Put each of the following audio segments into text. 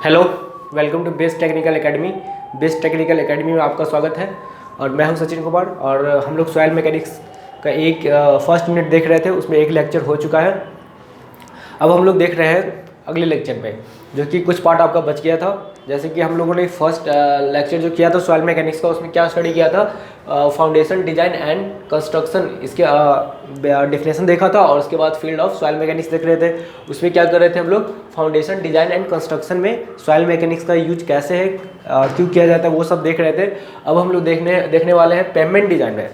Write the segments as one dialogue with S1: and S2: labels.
S1: Hello, welcome to best technical academy. Best technical academy में आपका स्वागत है और मैं हूं सचिन कुमार। और हम लोग सॉइल मैकेनिक्स का एक फर्स्ट यूनिट देख रहे थे, उसमें एक लेक्चर हो चुका है। अब हम लोग देख रहे हैं अगले लेक्चर में, जो कि कुछ पार्ट आपका बच गया था। जैसे कि हम लोगों ने फर्स्ट लेक्चर जो किया था सॉइल मैकेनिक्स का, उसमें क्या स्टडी किया था, फाउंडेशन डिजाइन एंड कंस्ट्रक्शन, इसके डेफिनेशन देखा था। और उसके बाद फील्ड ऑफ सॉइल मैकेनिक्स देख रहे थे। उसमें क्या कर रहे थे हम लोग, फाउंडेशन डिजाइन एंड कंस्ट्रक्शन में सॉइल मैकेनिक्स का यूज कैसे है, क्यों किया जाता है, वो सब देख रहे थे। अब हम लोग देखने वाले हैं पेमेंट डिजाइन में।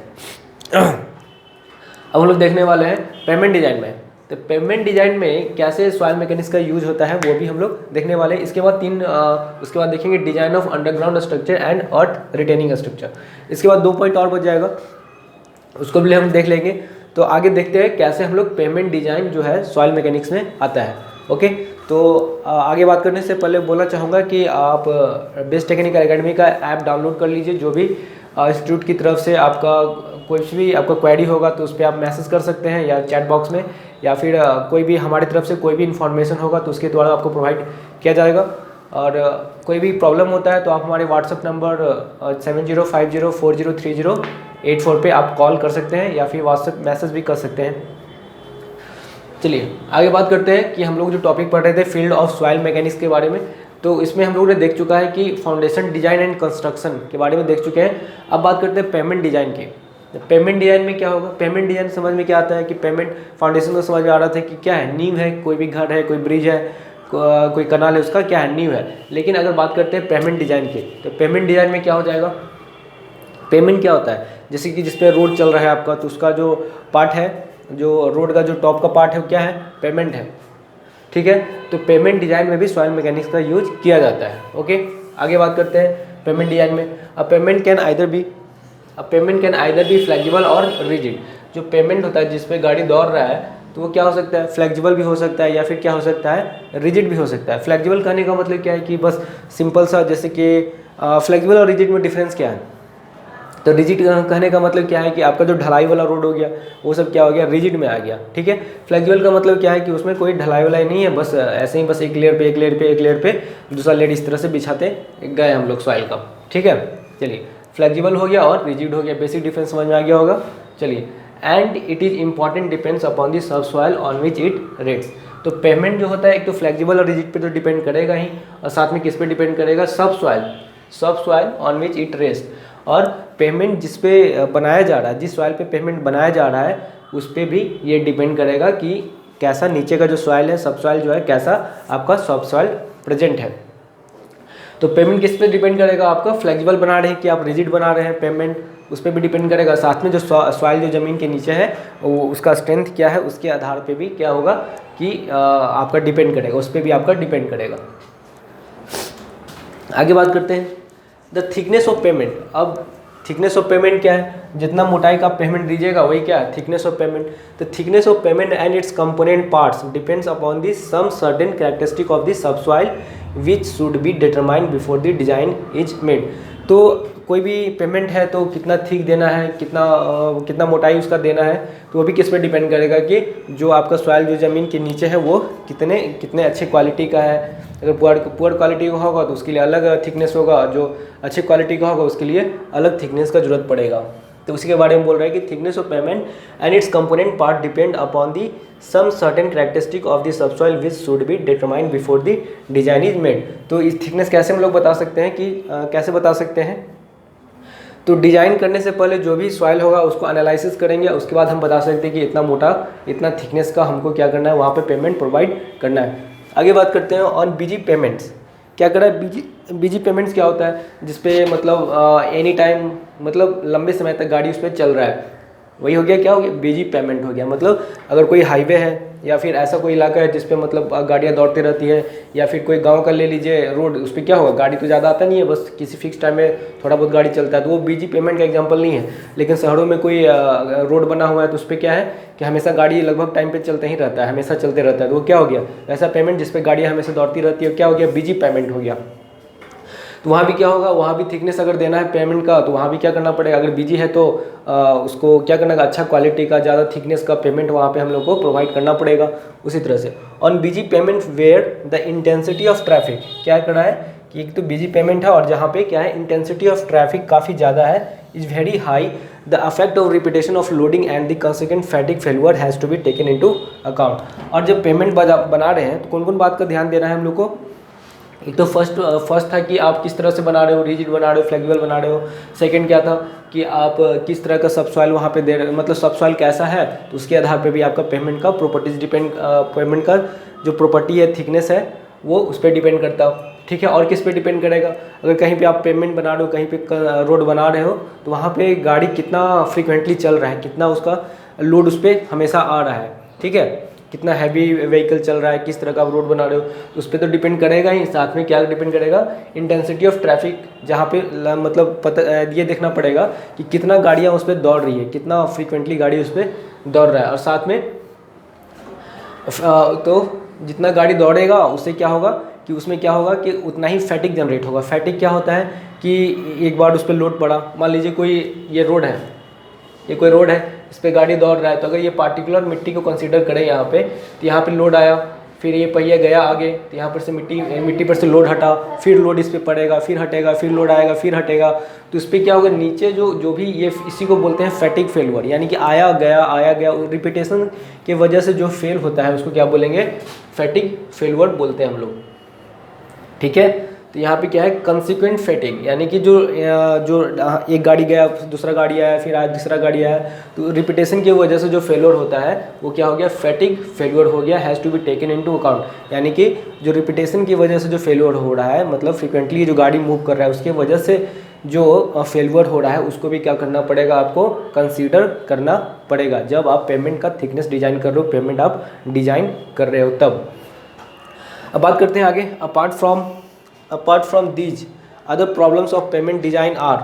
S1: अब हम लोग देखने वाले हैं पेमेंट डिजाइन में। तो पेमेंट डिजाइन में कैसे सॉइल मैकेनिक्स का यूज होता है वो भी हम लोग देखने वाले हैं। इसके बाद उसके बाद देखेंगे design of underground structure and earth retaining structure. इसके बाद 2 पॉइंट और बच जाएगा, उसको भी हम देख लेंगे। तो आगे देखते हैं कैसे हम लोग पेमेंट डिजाइन जो है सॉइल मैकेनिक्स में आता है। ओके, तो आगे बात करने से पहले बोलना चाहूँगा कि आप बेस्ट टेक्निकल एकेडमी का ऐप डाउनलोड कर लीजिए। जो भी इंस्टीट्यूट की तरफ से आपका कोई भी आपका क्वेरी होगा तो उस पर आप मैसेज कर सकते हैं, या चैट बॉक्स में, या फिर कोई भी हमारी तरफ से कोई भी इन्फॉर्मेशन होगा तो उसके द्वारा आपको प्रोवाइड किया जाएगा। और कोई भी प्रॉब्लम होता है तो आप हमारे व्हाट्सएप नंबर 7050403084 पे आप कॉल कर सकते हैं, या फिर व्हाट्सएप मैसेज भी कर सकते हैं। चलिए आगे बात करते हैं कि हम लोग जो टॉपिक पढ़ रहे थे फील्ड ऑफ सॉइल मैकेनिक्स के बारे में। तो इसमें हम लोगों ने देख चुका है कि फाउंडेशन डिजाइन एंड कंस्ट्रक्शन के बारे में देख चुके हैं। अब बात करते हैं पेमेंट डिजाइन की। पेमेंट डिजाइन में क्या होगा, पेमेंट डिजाइन समझ में क्या आता है कि पेमेंट फाउंडेशन को समझ में आ रहा था कि क्या है, नींव है, कोई भी घर है, कोई ब्रिज है, कोई कनाल है, उसका क्या है, नींव है। लेकिन अगर बात करते हैं पेमेंट डिजाइन की, तो पेमेंट डिजाइन में क्या हो जाएगा, पेमेंट क्या होता है, जैसे कि जिस पे रोड चल रहा है आपका, तो उसका जो पार्ट है, जो रोड का जो टॉप का पार्ट है, वो क्या है, पेमेंट है। ठीक है, तो पेमेंट डिजाइन में भी सॉइल मैकेनिक्स का यूज किया जाता है। ओके, आगे बात करते हैं पेमेंट डिजाइन में। अब payment can either be flexible और रिजिड। जो पेमेंट होता है जिस पे गाड़ी दौड़ रहा है, तो वो क्या हो सकता है, फ्लेक्सिबल भी हो सकता है, या फिर क्या हो सकता है, रिजिड भी हो सकता है। फ्लेक्सिबल कहने का मतलब क्या है कि बस सिंपल सा, जैसे कि फ्लेक्सिबल और रिजिड में डिफरेंस क्या है। तो रिजिड कहने का मतलब क्या है कि आपका जो ढलाई वाला रोड हो गया वो सब क्या हो गया, रिजिड में आ गया। ठीक है, फ्लेक्सिबल का मतलब क्या है कि उसमें कोई ढलाई वलाई नहीं है, बस ऐसे ही बस एक लेयर पे दूसरा लेयर इस तरह से बिछाते गए हम लोग सॉइल का। ठीक है, चलिए फ्लेक्सिबल हो गया और रिजिड हो गया, बेसिक डिफरेंस समझ में आ गया होगा। चलिए, and it is important depends upon the subsoil on which it rests. तो पेमेंट जो होता है एक तो फ्लेक्सिबल और रिजिड पे तो डिपेंड करेगा ही, और साथ में किस पे डिपेंड करेगा, सब soil on which it rest. और पेमेंट जिस पे बनाया जा रहा है, जिस सॉइल पे पेमेंट बनाया जा रहा है, उस पे भी ये डिपेंड करेगा कि कैसा नीचे का जो सॉइल है, सब सॉइल जो है, कैसा आपका सब सॉइल प्रेजेंट है। तो पेमेंट किस पे डिपेंड करेगा, आपका फ्लेक्सिबल बना रहे हैं कि आप रिजिड बना रहे हैं, पेमेंट उस पर भी डिपेंड करेगा। साथ में जो सॉइल जो ज़मीन के नीचे है वो उसका स्ट्रेंथ क्या है, उसके आधार पे भी क्या होगा कि आपका डिपेंड करेगा, उस पर भी आपका डिपेंड करेगा। आगे बात करते हैं द थिकनेस ऑफ पेमेंट। अब थिकनेस ऑफ पेमेंट क्या है, जितना मोटाई का पेमेंट दीजिएगा वही क्या है, थिकनेस ऑफ पेमेंट। तो thickness of pavement and its component parts depends upon the some certain characteristic of the subsoil which should be determined before the design is made. तो कोई भी पेमेंट है तो कितना थिक देना है, कितना मोटाई उसका देना है, तो वो भी किस पे डिपेंड करेगा कि जो आपका सॉइल जो ज़मीन के नीचे है वो कितने अच्छे क्वालिटी का है। अगर पुअर क्वालिटी का होगा तो उसके लिए अलग थिकनेस होगा, जो अच्छी क्वालिटी का होगा उसके लिए अलग थिकनेस का जरूरत पड़ेगा। तो उसी के बारे में बोल रहा है कि thickness of pavement and its component part depend upon the some certain characteristic of the subsoil which should be determined before the design is made. तो इस थिकनेस कैसे हम लोग बता सकते हैं कि कैसे बता सकते हैं, तो डिजाइन करने से पहले जो भी सॉइल होगा उसको एनालिसिस करेंगे, उसके बाद हम बता सकते हैं कि इतना मोटा, इतना थिकनेस का हमको क्या करना है, वहाँ पे पेमेंट प्रोवाइड करना है। आगे बात करते हैं ऑन बीजी पेमेंट्स। क्या कर रहा है बीजी पेमेंट्स, क्या होता है, जिसपे मतलब एनी टाइम, मतलब लंबे समय तक गाड़ी उस पर चल रहा है, वही हो गया, क्या हो गया, बीजी पेमेंट हो गया। मतलब अगर कोई हाईवे है या फिर ऐसा कोई इलाका है जिसपे मतलब गाड़ियाँ दौड़ती रहती है, या फिर कोई गांव का ले लीजिए रोड, उस पर क्या होगा, गाड़ी तो ज़्यादा आता नहीं है, बस किसी फिक्स टाइम में थोड़ा बहुत गाड़ी चलता है, तो वो बीजी पेमेंट का एग्जांपल नहीं है। लेकिन शहरों में कोई रोड बना हुआ है तो उस पर क्या है कि हमेशा गाड़ी लगभग टाइम पे चलते ही रहता है, हमेशा चलते रहता है, तो वो क्या हो गया, ऐसा पेमेंट जिस पर गाड़ियाँ हमेशा दौड़ती रहती है, क्या हो गया, बीजी पेमेंट हो गया। तो वहाँ भी क्या होगा, वहाँ भी थिकनेस अगर देना है पेमेंट का तो वहाँ भी क्या करना पड़ेगा, अगर बीजी है तो उसको क्या करना है, अच्छा क्वालिटी का ज़्यादा थिकनेस का पेमेंट वहाँ पे हम लोग को प्रोवाइड करना पड़ेगा। उसी तरह से on busy pavement where the intensity of traffic, क्या करना है कि एक तो बीजी पेमेंट है और जहाँ पे क्या है इंटेंसिटी ऑफ ट्रैफिक काफ़ी ज़्यादा है, is very high, the effect of repetition of loading and the consequent fatigue failure has to be taken into account. और जब पेमेंट बना रहे हैं तो कौन कौन बात का ध्यान देना है हम लोग को, एक तो फर्स्ट था कि आप किस तरह से बना रहे हो, रिजिड बना रहे हो, फ्लेक्सिबल बना रहे हो। सेकंड क्या था कि आप किस तरह का सब सॉइल वहाँ पे दे रहे हो, मतलब सब सॉइल कैसा है, तो उसके आधार पे भी आपका पेमेंट का प्रॉपर्टीज डिपेंड, पेमेंट का जो प्रॉपर्टी है, थिकनेस है, वो उस पर डिपेंड करता हो। ठीक है, और किस पे डिपेंड करेगा, अगर कहीं पे आप पेमेंट बना रहे हो, कहीं पे रोड बना रहे हो, तो वहाँ पे गाड़ी कितना फ्रिक्वेंटली चल रहा है, कितना उसका लोड उस पर हमेशा आ रहा है, ठीक है, कितना हैवी व्हीकल चल रहा है, किस तरह का आप रोड बना रहे हो, तो उस पर तो डिपेंड करेगा ही। साथ में क्या डिपेंड करेगा, इंटेंसिटी ऑफ ट्रैफिक, जहाँ पे मतलब पता ये देखना पड़ेगा कि कितना गाड़ियाँ उस पर दौड़ रही है, कितना फ्रीक्वेंटली गाड़ी उस पर दौड़ रहा है। और साथ में तो जितना गाड़ी दौड़ेगा उससे क्या होगा कि उसमें क्या होगा कि उतना ही फैटिक जनरेट होगा। फैटिक क्या होता है कि एक बार उस पर लोड पड़ा, मान लीजिए कोई ये रोड है, ये कोई रोड है, इस पर गाड़ी दौड़ रहा है, तो अगर ये पार्टिकुलर मिट्टी को कंसीडर करें यहाँ पे, तो यहाँ पे लोड आया, फिर ये पहिया गया आगे, तो यहाँ पर से मिट्टी पर से लोड हटा, फिर लोड इस पर पड़ेगा, फिर हटेगा, फिर लोड आएगा, फिर हटेगा, तो इस पर क्या होगा, नीचे जो भी ये इसी को बोलते हैं फैटिक फेल्यूर, यानी कि आया गया रिपीटेशन की वजह से जो फेल होता है उसको क्या बोलेंगे, फैटिक फेल्यूर बोलते हैं हम लोग। ठीक है, तो यहाँ पे क्या है, कंसिक्वेंट फैटिग, यानी कि जो एक गाड़ी गया, दूसरा गाड़ी आया, फिर आज दूसरा गाड़ी आया, तो रिपीटेशन की वजह से जो फेल्योर होता है वो क्या हो गया, फैटिग फेल्योर हो गया, has to be taken into account. यानी कि जो रिपीटेशन की वजह से जो फेल्योर हो रहा है, मतलब फ्रिक्वेंटली जो गाड़ी मूव कर रहा है उसके वजह से जो फेल्योर हो रहा है उसको भी क्या करना पड़ेगा, आपको कंसीडर करना पड़ेगा जब आप पेमेंट का थिकनेस डिज़ाइन कर रहे हो, पेमेंट आप डिज़ाइन कर रहे हो तब। अब बात करते हैं आगे, apart from these other problems of pavement design are,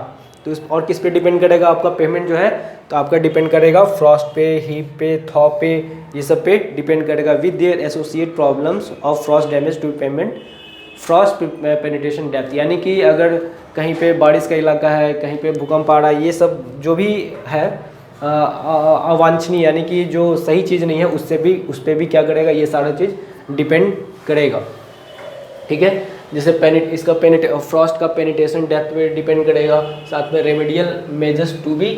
S1: तो इस और किस पे डिपेंड करेगा आपका पेमेंट जो है, तो आपका डिपेंड करेगा फ्रॉस्ट पे, हीप पे, थॉ पे, ये सब पे डिपेंड करेगा with their associate problems of frost damage to pavement, frost penetration depth, यानी कि अगर कहीं पे बारिश का इलाका है, कहीं पे भूकंप आ रहा है, ये सब जो भी है अवांछनीय, यानी कि जो सही चीज़ नहीं है उससे भी, उस पर भी क्या करेगा, ये सारा चीज़ डिपेंड करेगा। ठीक है, जैसे इसका फ्रॉस्ट का पेनिट्रेशन डेप्थ पे डिपेंड करेगा, साथ में remedial measures to be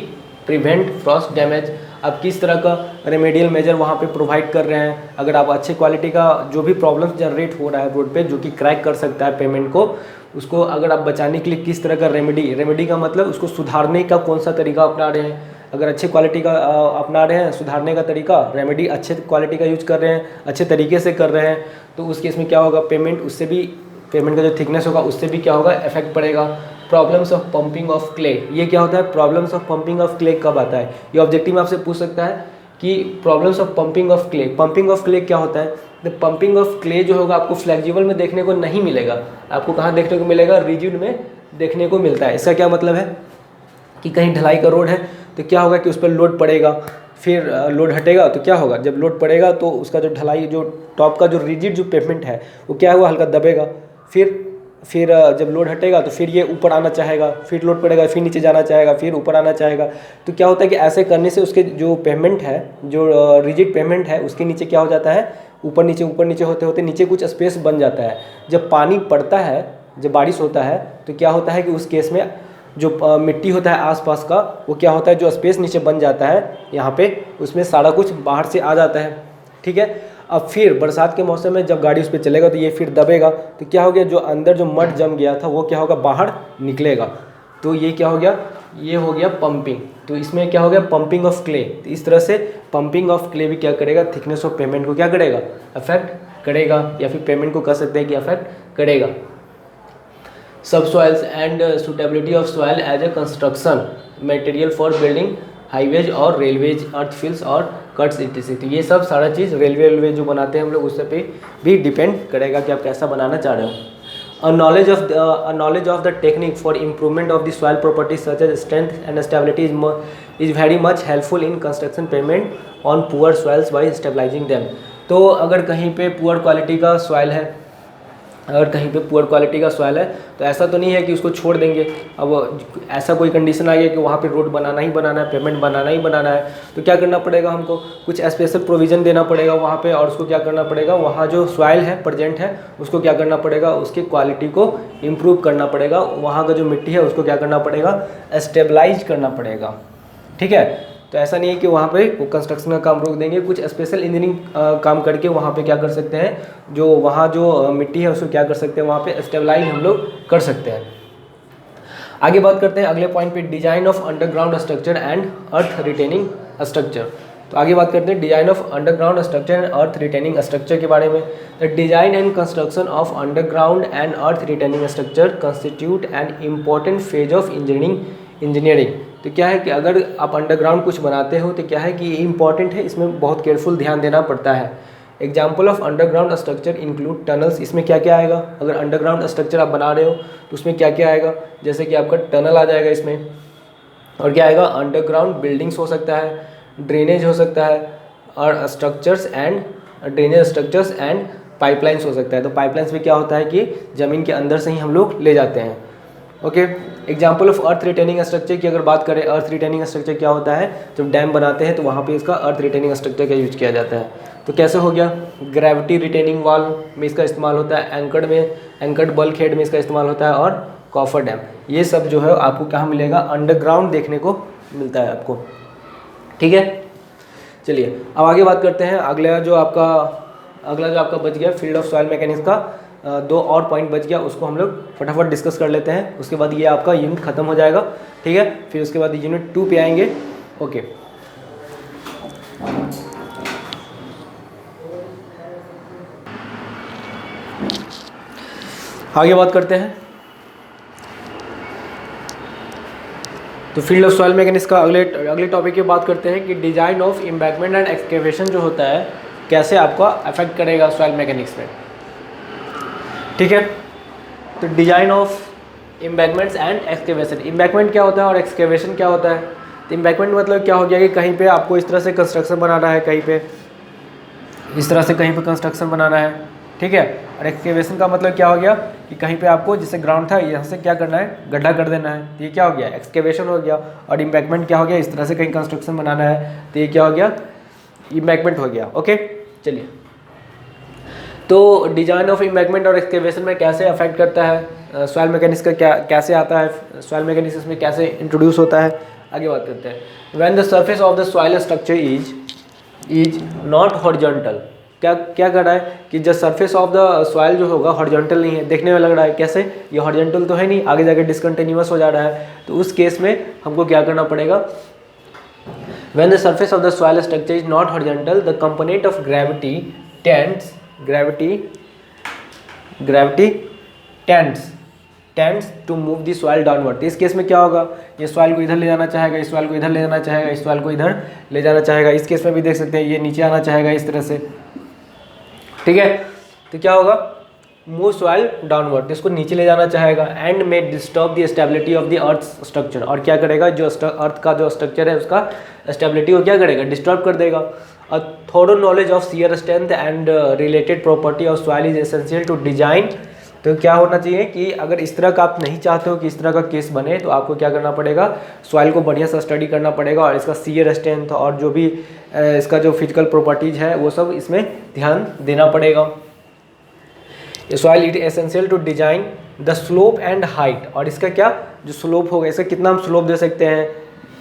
S1: prevent frost damage, आप किस तरह का रेमेडियल मेजर वहाँ पे प्रोवाइड कर रहे हैं। अगर आप अच्छे क्वालिटी का जो भी प्रॉब्लम्स जनरेट हो रहा है रोड पे जो कि क्रैक कर सकता है पेमेंट को, उसको अगर आप बचाने के लिए किस तरह का रेमेडी का मतलब उसको सुधारने का कौन सा तरीका अपना रहे हैं, अगर अच्छे क्वालिटी का अपना रहे हैं सुधारने का तरीका, रेमेडी अच्छे क्वालिटी का यूज कर रहे हैं, अच्छे तरीके से कर रहे हैं, तो उस केस में क्या होगा, पेमेंट का जो थिकनेस होगा उससे भी क्या होगा, इफेक्ट पड़ेगा। Problems of pumping of clay, ये क्या होता है, problems of pumping of clay कब आता है, ये ऑब्जेक्टिव में आपसे पूछ सकता है कि problems of pumping of clay क्या होता है। द पंपिंग ऑफ क्ले जो होगा आपको फ्लेक्सिबल में देखने को नहीं मिलेगा, आपको कहाँ देखने को मिलेगा, रिजिड में देखने को मिलता है। इसका क्या मतलब है कि कहीं ढलाई का रोड है तो क्या होगा कि उस पर लोड पड़ेगा, फिर लोड हटेगा, तो क्या होगा, जब लोड पड़ेगा तो उसका जो ढलाई, जो टॉप का जो रिजिड जो पेमेंट है वो क्या हुआ, हल्का दबेगा, फिर जब लोड हटेगा तो फिर ये ऊपर आना चाहेगा, फिर लोड पड़ेगा, फिर नीचे जाना चाहेगा, फिर ऊपर आना चाहेगा। तो क्या होता है कि ऐसे करने से उसके जो पेमेंट है, जो रिजिड पेमेंट है, उसके नीचे क्या हो जाता है, ऊपर नीचे होते होते नीचे कुछ स्पेस बन जाता है। जब पानी पड़ता है, जब बारिश होता है, तो क्या होता है कि उस केस में जो मिट्टी होता है आसपास का, वो क्या होता है, जो स्पेस नीचे बन जाता है यहाँ पे, उसमें सारा कुछ बाहर से आ जाता है। ठीक है, अब फिर बरसात के मौसम में जब गाड़ी उस पर चलेगा तो ये फिर दबेगा, तो क्या हो गया, जो अंदर जो मड जम गया था वो क्या होगा, बाहर निकलेगा, तो ये क्या हो गया, ये हो गया पंपिंग। तो इसमें क्या हो गया, पंपिंग ऑफ क्ले। तो इस तरह से पंपिंग ऑफ क्ले भी क्या करेगा, थिकनेस ऑफ पेमेंट को क्या करेगा, अफेक्ट करेगा, या फिर पेमेंट को कह सकते हैं कि अफेक्ट करेगा। Subsoils and suitability of soil as a construction material for building highways और रेलवेज, अर्थ फिल्स और कट्स इटीसी। तो ये सब सारा चीज़ रेलवे जो बनाते हैं हम लोग उससे पे भी डिपेंड करेगा कि आप कैसा बनाना चाह रहे हो। A knowledge of the technique for improvement of the soil properties such as strength and stability is very much helpful in construction payment on poor soils by stabilizing them। तो अगर कहीं पे पुअर क्वालिटी का soil है, अगर कहीं पे poor quality का सॉइल है तो ऐसा तो नहीं है कि उसको छोड़ देंगे। अब ऐसा कोई कंडीशन आ गया कि वहाँ पे रोड बनाना ही बनाना है, पेमेंट बनाना ही बनाना है, तो क्या करना पड़ेगा, हमको कुछ स्पेशल प्रोविज़न देना पड़ेगा वहाँ पे, और उसको क्या करना पड़ेगा, वहाँ जो सॉइल है प्रेजेंट है उसको क्या करना पड़ेगा, उसकी क्वालिटी को इम्प्रूव करना पड़ेगा, वहाँ का जो मिट्टी है उसको क्या करना पड़ेगा, स्टेबलाइज करना पड़ेगा। ठीक है, तो ऐसा नहीं है कि वहाँ पे वो कंस्ट्रक्शन का काम रोक देंगे, कुछ स्पेशल इंजीनियरिंग काम करके वहाँ पे क्या कर सकते हैं, जो वहाँ जो मिट्टी है उसको क्या कर सकते हैं, वहाँ पे स्टेबलाइज हम लोग कर सकते हैं। आगे बात करते हैं अगले पॉइंट पे, design of underground structure and earth retaining structure. तो आगे बात करते हैं design of underground structure and earth retaining structure के बारे में। The design and construction of underground and earth retaining structure constitute an important phase of engineering. तो क्या है कि अगर आप अंडरग्राउंड कुछ बनाते हो तो क्या है कि ये इंपॉर्टेंट है, इसमें बहुत केयरफुल ध्यान देना पड़ता है। Example of underground structure include tunnels. इसमें क्या क्या आएगा, अगर अंडरग्राउंड स्ट्रक्चर आप बना रहे हो तो उसमें क्या क्या आएगा, जैसे कि आपका टनल आ जाएगा इसमें, और क्या आएगा, अंडरग्राउंड बिल्डिंग्स हो सकता है, ड्रेनेज हो सकता है, और ड्रेनेज स्ट्रक्चर्स एंड पाइपलाइंस हो सकता है। तो पाइपलाइंस में क्या होता है कि ज़मीन के अंदर से ही हम लोग ले जाते हैं। Okay, example of earth retaining structure की अगर बात करें, अर्थ रिटेनिंग स्ट्रक्चर क्या होता है, जब डैम बनाते हैं तो वहाँ पे इसका अर्थ रिटेनिंग स्ट्रक्चर का यूज किया जाता है। तो कैसे हो गया, ग्रेविटी रिटेनिंग वॉल में इसका इस्तेमाल होता है, एंकर्ड बल्क हेड में इसका इस्तेमाल होता है, और कॉफर डैम। ये सब जो है आपको कहाँ मिलेगा, अंडरग्राउंड देखने को मिलता है आपको। ठीक है, चलिए अब आगे बात करते हैं। अगला जो आपका बच गया फील्ड ऑफ सॉइल मैकेनिक्स का, दो और पॉइंट बच गया, उसको हम लोग फटाफट डिस्कस कर लेते हैं, उसके बाद ये आपका यूनिट खत्म हो जाएगा। ठीक है, फिर उसके बाद यूनिट 2 पे आएंगे। ओके, आगे बात करते हैं। तो फील्ड ऑफ सॉइल मैकेनिक्स का अगले टॉपिक की बात करते हैं कि design of embankment and excavation जो होता है कैसे आपका अफेक्ट करेगा सॉइल मैकेनिक्स में। ठीक है, तो design of embankments and excavation, embankment क्या होता है और एक्सकेवेशन क्या होता है। तो एम्बैंकमेंट मतलब क्या हो गया कि कहीं पे आपको इस तरह से कंस्ट्रक्शन बनाना है, कहीं पे इस तरह से कहीं पे कंस्ट्रक्शन बनाना है। ठीक है, और एक्सकेवेशन का मतलब क्या हो गया कि कहीं पे आपको जैसे ग्राउंड था यहाँ से क्या करना है, गड्ढा कर देना है, तो ये क्या हो गया, एक्सकेवेशन हो गया। और एम्बैंकमेंट क्या हो गया, इस तरह से कहीं कंस्ट्रक्शन बनाना है, तो ये क्या हो गया, एम्बैंकमेंट हो गया। ओके, चलिए, तो डिजाइन ऑफ एम्बैंकमेंट और एक्सकेवेशन में कैसे अफेक्ट करता है सॉइल मैकेनिक्स का, कैसे आता है, सॉइल मैकेनिक्स में कैसे इंट्रोड्यूस होता है, आगे बात करते हैं। When the surface of the soil structure is not horizontal, क्या कर रहा है कि जब सरफेस ऑफ द सॉइल जो होगा हॉरिजॉन्टल नहीं है, देखने में लग रहा है कैसे, ये हॉरिजॉन्टल तो है नहीं, आगे जाके डिसकंटिन्यूअस हो जा रहा है, तो उस केस में हमको क्या करना पड़ेगा, when the surface of the soil structure is not horizontal the component of gravity tends to move the soil downward. इस केस में क्या होगा, ये सॉइल को इधर ले जाना चाहेगा, इस सॉइल को इधर ले जाना चाहेगा, इस सॉइल को इधर ले जाना चाहेगा। इस केस में भी देख सकते हैं ये नीचे आना चाहेगा इस तरह से। ठीक है, तो क्या होगा, मूव सॉइल डाउनवर्ड, इसको नीचे ले जाना चाहेगा, and may disturb the stability of the earth structure, और क्या करेगा, जो अर्थ का जो स्ट्रक्चर है उसका स्टेबिलिटी को क्या करेगा, डिस्टर्ब कर देगा। A thorough knowledge of shear strength and related property of soil is essential to design। तो क्या होना चाहिए कि अगर इस तरह का आप नहीं चाहते हो कि इस तरह का केस बने, तो आपको क्या करना पड़ेगा, सॉइल को बढ़िया सा स्टडी करना पड़ेगा, और इसका shear strength और जो भी इसका जो फिजिकल प्रॉपर्टीज है वो सब इसमें ध्यान देना पड़ेगा। Soil it essential to design the slope and height, और इसका क्या जो स्लोप होगा, इसका कितना हम स्लोप दे सकते हैं,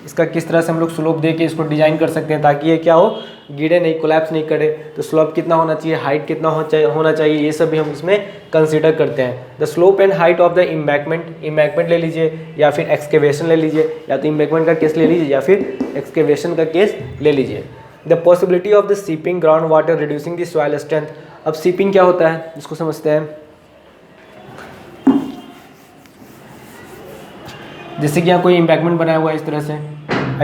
S1: इसका किस तरह से हम लोग स्लोप दे के इसको डिजाइन कर सकते हैं ताकि ये क्या हो, गिरे नहीं, कोलैप्स नहीं करे। तो स्लोप कितना होना चाहिए, हाइट कितना होना चाहिए, ये सब भी हम इसमें कंसीडर करते हैं। The slope and height of the embankment ले लीजिए, या फिर एक्सकेवेशन ले लीजिए, या तो एम्बैंकमेंट का केस ले लीजिए या फिर एक्सकेवेशन का केस ले लीजिए। The possibility of the seeping ground water reducing the soil strength. अब सीपिंग क्या होता है इसको समझते हैं। जैसे कि यहाँ कोई एम्बैंकमेंट बनाया हुआ है इस तरह से,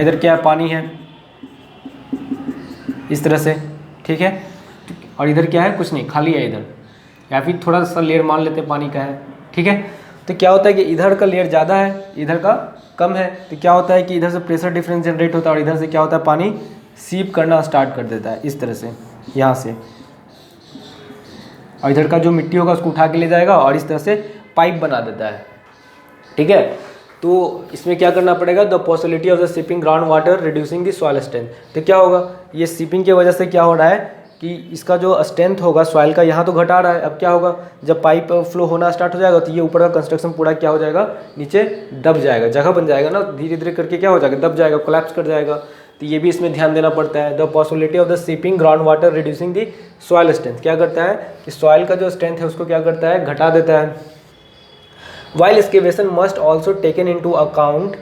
S1: इधर क्या पानी है इस तरह से, ठीक है, और इधर क्या है, कुछ नहीं, खाली है इधर, या फिर थोड़ा सा लेयर मान लेते हैं पानी का है। ठीक है, तो क्या होता है कि इधर का लेयर ज़्यादा है, इधर का कम है, तो क्या होता है कि इधर से प्रेशर डिफरेंस जनरेट होता है, और इधर से क्या होता है, पानी सीप करना स्टार्ट कर देता है इस तरह से, यहाँ से और इधर का जो मिट्टी होगा उसको उठा के ले जाएगा और इस तरह से पाइप बना देता है। ठीक है, तो इसमें क्या करना पड़ेगा, the possibility of the sipping ground water reducing the soil strength. तो क्या होगा, ये सिपिंग की वजह से क्या हो रहा है कि इसका जो स्ट्रेंथ होगा सॉइल का यहाँ तो घटा रहा है। अब क्या होगा, जब पाइप फ्लो होना स्टार्ट हो जाएगा तो ये ऊपर का कंस्ट्रक्शन पूरा क्या हो जाएगा, नीचे दब जाएगा, जगह बन जाएगा ना, धीरे धीरे करके क्या हो जाएगा, दब जाएगा, कोलैप्स कर जाएगा। तो ये भी इसमें ध्यान देना पड़ता है। The possibility of the seeping ground water reducing the soil strength, क्या करता है कि सॉइल का जो स्ट्रेंथ है उसको क्या करता है, घटा देता है। While excavation must also taken into account,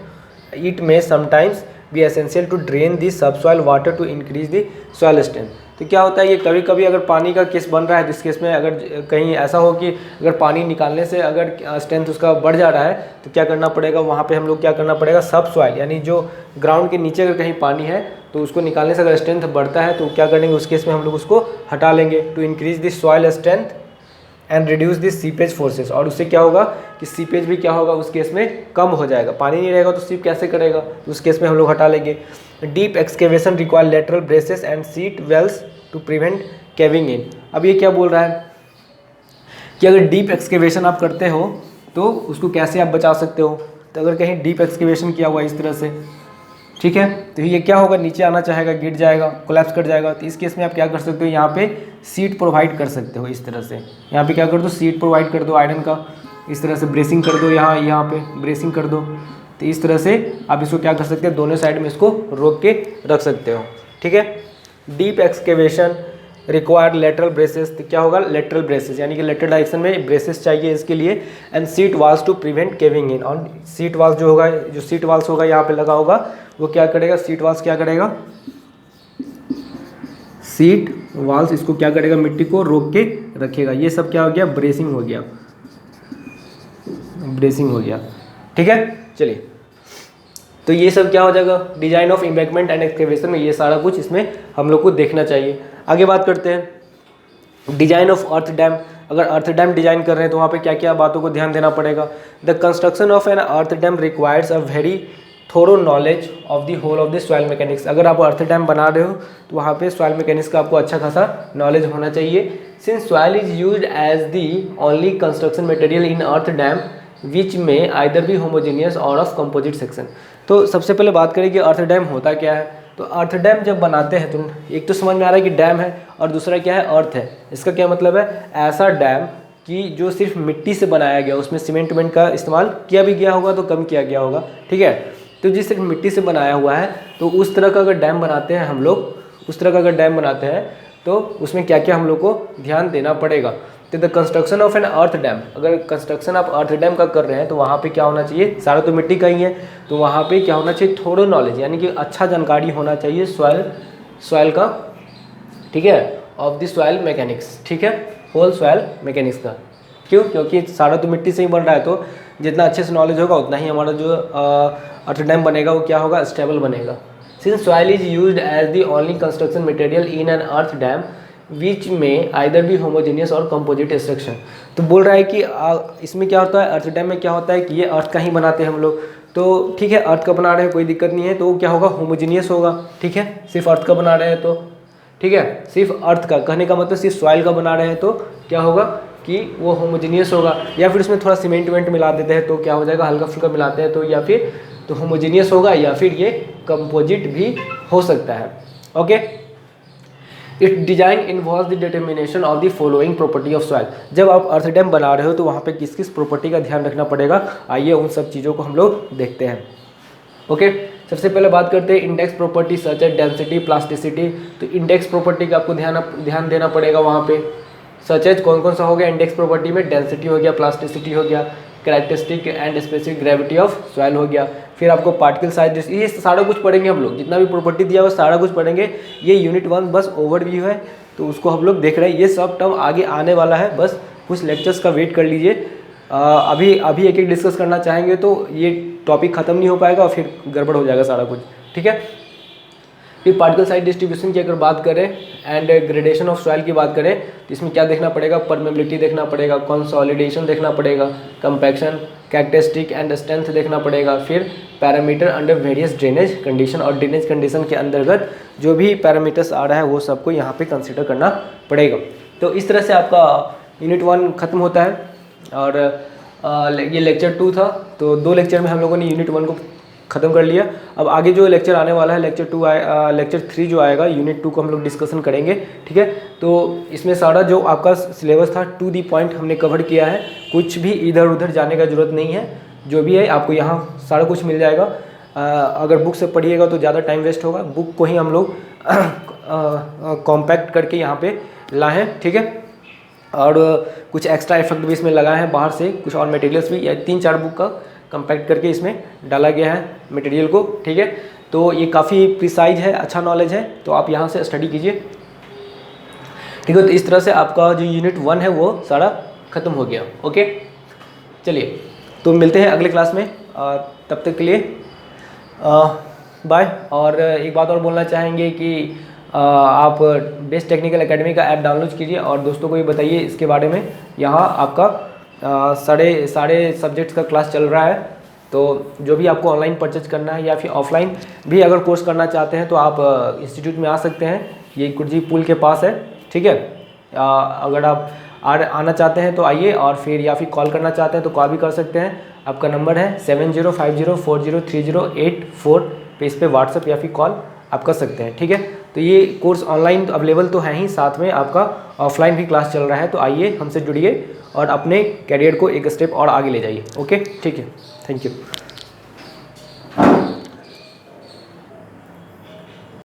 S1: it may sometimes be essential to drain the subsoil water to increase the soil strength। तो क्या होता है, ये कभी कभी अगर पानी का केस बन रहा है तो इस केस में अगर कहीं ऐसा हो कि अगर पानी निकालने से अगर स्ट्रेंथ उसका बढ़ जा रहा है तो क्या करना पड़ेगा, वहाँ पे हम लोग क्या करना पड़ेगा, सब सॉइल यानी जो ग्राउंड के नीचे अगर कहीं पानी है तो उसको निकालने से अगर स्ट्रेंथ बढ़ता है तो क्या करेंगे, उस केस में हम लोग उसको हटा लेंगे, to increase the soil strength and reduce the seepage forces. और उससे क्या होगा कि सीपेज भी क्या होगा उस केस में कम हो जाएगा, पानी नहीं रहेगा तो सीप कैसे करेगा, तो उस केस में हम लोग हटा लेंगे। Deep excavation require lateral braces and sheet walls to prevent caving in. अब ये क्या बोल रहा है कि अगर डीप एक्सकेवेशन आप करते हो तो उसको कैसे आप बचा सकते हो। तो अगर कहीं डीप एक्सकेवेशन किया हुआ इस तरह से, ठीक है, तो ये क्या होगा, नीचे आना चाहेगा, गिर जाएगा, कोलैप्स कर जाएगा। तो इस केस में आप क्या कर सकते हो, यहाँ पे सीट प्रोवाइड कर सकते हो इस तरह से। यहाँ पे क्या कर दो, सीट प्रोवाइड कर दो आयरन का, इस तरह से ब्रेसिंग कर दो, यहाँ पे ब्रेसिंग कर दो। तो इस तरह से आप इसको क्या कर सकते हैं, दोनों साइड में इसको रोक के रख सकते हो। ठीक है, deep excavation required lateral braces. तो क्या होगा, लेटरल ब्रेसेस यानी कि लेटरल डायरेक्शन में ब्रेसेस चाहिए इसके लिए। And sheet walls to prevent caving in. और सीट वाल्स जो होगा, जो सीट वाल्स होगा यहाँ पे लगा होगा, वो क्या करेगा, सीट वाल्स क्या करेगा, सीट वाल्स इसको क्या करेगा, मिट्टी को रोक के रखेगा। ये सब क्या हो गया, ब्रेसिंग हो गया, ब्रेसिंग हो गया। ठीक है, चलिए, तो ये सब क्या हो जाएगा, design of embankment and excavation में ये सारा कुछ इसमें हम लोग को देखना चाहिए। आगे बात करते हैं डिजाइन ऑफ अर्थ डैम। अगर अर्थ डैम डिजाइन कर रहे हैं तो वहाँ पे क्या क्या बातों को ध्यान देना पड़ेगा। The construction of an earth dam requires a very thorough knowledge of the whole of the soil mechanics. अगर आप अर्थ डैम बना रहे हो तो वहाँ पे सॉइल मैकेनिक्स का आपको अच्छा खासा नॉलेज होना चाहिए। Since soil is used as the only construction material in earth dam which may either be homogeneous or of composite section. तो सबसे पहले बात करें कि अर्थ डैम होता क्या है। तो अर्थ डैम जब बनाते हैं तो एक तो समझ में आ रहा है कि डैम है और दूसरा क्या है, अर्थ है। इसका क्या मतलब है, ऐसा डैम कि जो सिर्फ मिट्टी से बनाया गया, उसमें सीमेंट वेमेंट का इस्तेमाल किया भी गया होगा तो कम किया गया होगा। ठीक है, तो जिस सिर्फ मिट्टी से बनाया हुआ है तो उस तरह का अगर डैम बनाते हैं हम लोग, उस तरह का अगर डैम बनाते हैं तो उसमें क्या क्या हम लोग को ध्यान देना पड़ेगा। तो the construction of an earth dam, अगर कंस्ट्रक्शन आप अर्थ डैम का कर रहे हैं तो वहाँ पे क्या होना चाहिए, सारा तो मिट्टी का ही है, तो वहाँ पे क्या होना चाहिए, थोड़ा नॉलेज यानी कि अच्छा जानकारी होना चाहिए सॉइल का। ठीक है, ऑफ द सॉइल मैकेनिक्स। ठीक है, होल सॉइल मैकेनिक्स का। क्यों, क्योंकि सारा तो मिट्टी से ही बन रहा है, तो जितना अच्छे से नॉलेज होगा उतना ही हमारा जो अर्थ डैम बनेगा वो क्या होगा, स्टेबल बनेगा। Since soil is used as the only construction material in an earth dam which may either भी होमोजेनियस और कंपोजिट स्ट्रक्चर। तो बोल रहा है कि इसमें क्या होता है, अर्थ डैम में क्या होता है कि ये अर्थ का ही बनाते हैं हम लोग। तो ठीक है, अर्थ का बना रहे हैं कोई दिक्कत नहीं है, तो वो क्या होगा, होमोजेनियस होगा। ठीक है, सिर्फ अर्थ का बना रहे हैं तो, ठीक है, सिर्फ अर्थ का कहने का मतलब सिर्फ सॉइल का बना रहे हैं तो क्या होगा कि वो होमोजेनियस होगा। या फिर उसमें थोड़ा सीमेंट वेमेंट मिला देते हैं तो क्या हो जाएगा, हल्का फुल्का मिलाते हैं तो, या फिर तो होमोजेनियस होगा, या फिर ये कंपोजिट भी हो सकता है। Okay, it design involve the determination of the following property of soil. जब आप अर्थ डैम बना रहे हो तो वहाँ पे किस किस प्रॉपर्टी का ध्यान रखना पड़ेगा, आइए उन सब चीज़ों को हम लोग देखते हैं। ओके, सबसे पहले बात करते हैं index property such as density, plasticity. तो इंडेक्स प्रॉपर्टी का आपको ध्यान देना पड़ेगा वहाँ पे। सच एज कौन कौन सा हो गया इंडेक्स प्रॉपर्टी में, डेंसिटी हो गया, प्लास्टिसिटी हो गया, characteristic and specific gravity of soil हो गया। फिर आपको पार्टिकल साइज, ये सारा कुछ पढ़ेंगे हम लोग, जितना भी प्रॉपर्टी दिया हुआ सारा कुछ पढ़ेंगे। ये यूनिट 1 बस ओवरव्यू है, तो उसको हम लोग देख रहे हैं। ये सब टर्म आगे आने वाला है, बस कुछ लेक्चर्स का वेट कर लीजिए। अभी एक एक डिस्कस करना चाहेंगे तो ये टॉपिक ख़त्म नहीं हो पाएगा और फिर गड़बड़ हो जाएगा सारा कुछ। ठीक है, फिर पार्टिकल साइज डिस्ट्रीब्यूशन की अगर बात करें एंड ग्रेडेशन ऑफ सॉइल की बात करें तो इसमें क्या देखना पड़ेगा, परमेबिलिटी देखना पड़ेगा, कंसोलिडेशन देखना पड़ेगा, कंपैक्शन, कैरेक्टरिस्टिक एंड स्ट्रेंथ देखना पड़ेगा। फिर parameter under various drainage condition, और ड्रेनेज कंडीशन के अंतर्गत जो भी पैरामीटर्स आ रहा है वो सबको यहाँ पे कंसिडर करना पड़ेगा। तो इस तरह से आपका यूनिट 1 ख़त्म होता है और ये लेक्चर 2 था, तो 2 लेक्चर में हम लोगों ने यूनिट 1 को ख़त्म कर लिया। अब आगे जो लेक्चर आने वाला है लेक्चर 3 जो आएगा यूनिट 2 को हम लोग डिस्कशन करेंगे, ठीक है। तो इसमें सारा जो आपका सिलेबस था टू दी पॉइंट हमने कवर किया है, कुछ भी इधर उधर जाने का ज़रूरत नहीं है, जो भी है आपको यहाँ सारा कुछ मिल जाएगा। अगर बुक से पढ़िएगा तो ज़्यादा टाइम वेस्ट होगा, बुक को ही हम लोग कॉम्पैक्ट करके यहाँ पे लाए हैं, ठीक है। और कुछ एक्स्ट्रा इफेक्ट भी इसमें लगाए हैं बाहर से, कुछ और मटेरियल्स भी, या 3-4 बुक का कंपैक्ट करके इसमें डाला गया है मटेरियल को, ठीक है। तो ये काफ़ी प्रिसाइज है, अच्छा नॉलेज है, तो आप यहाँ से स्टडी कीजिए, ठीक है। तो इस तरह से आपका जो यूनिट 1 है वो सारा ख़त्म हो गया, ओके। चलिए तो मिलते हैं अगले क्लास में, तब तक के लिए बाय। और एक बात और बोलना चाहेंगे कि आप बेस्ट टेक्निकल एकेडमी का ऐप डाउनलोड कीजिए और दोस्तों को भी बताइए इसके बारे में। यहाँ आपका सारे सब्जेक्ट्स का क्लास चल रहा है, तो जो भी आपको ऑनलाइन परचेज करना है या फिर ऑफलाइन भी अगर कोर्स करना चाहते हैं तो आप इंस्टीट्यूट में आ सकते हैं, ये कुर्जी पुल के पास है, ठीक है। अगर आप आना चाहते हैं तो आइए, और फिर या फिर कॉल करना चाहते हैं तो कॉल भी कर सकते हैं। आपका नंबर है 7050403084 पे, इस पर व्हाट्सएप या फिर कॉल आप कर सकते हैं, ठीक है। तो ये कोर्स ऑनलाइन अवेलेबल तो है ही, साथ में आपका ऑफलाइन भी क्लास चल रहा है, तो आइए हमसे जुड़िए और अपने कैरियर को एक स्टेप और आगे ले जाइए, ओके, ठीक है। Thank you.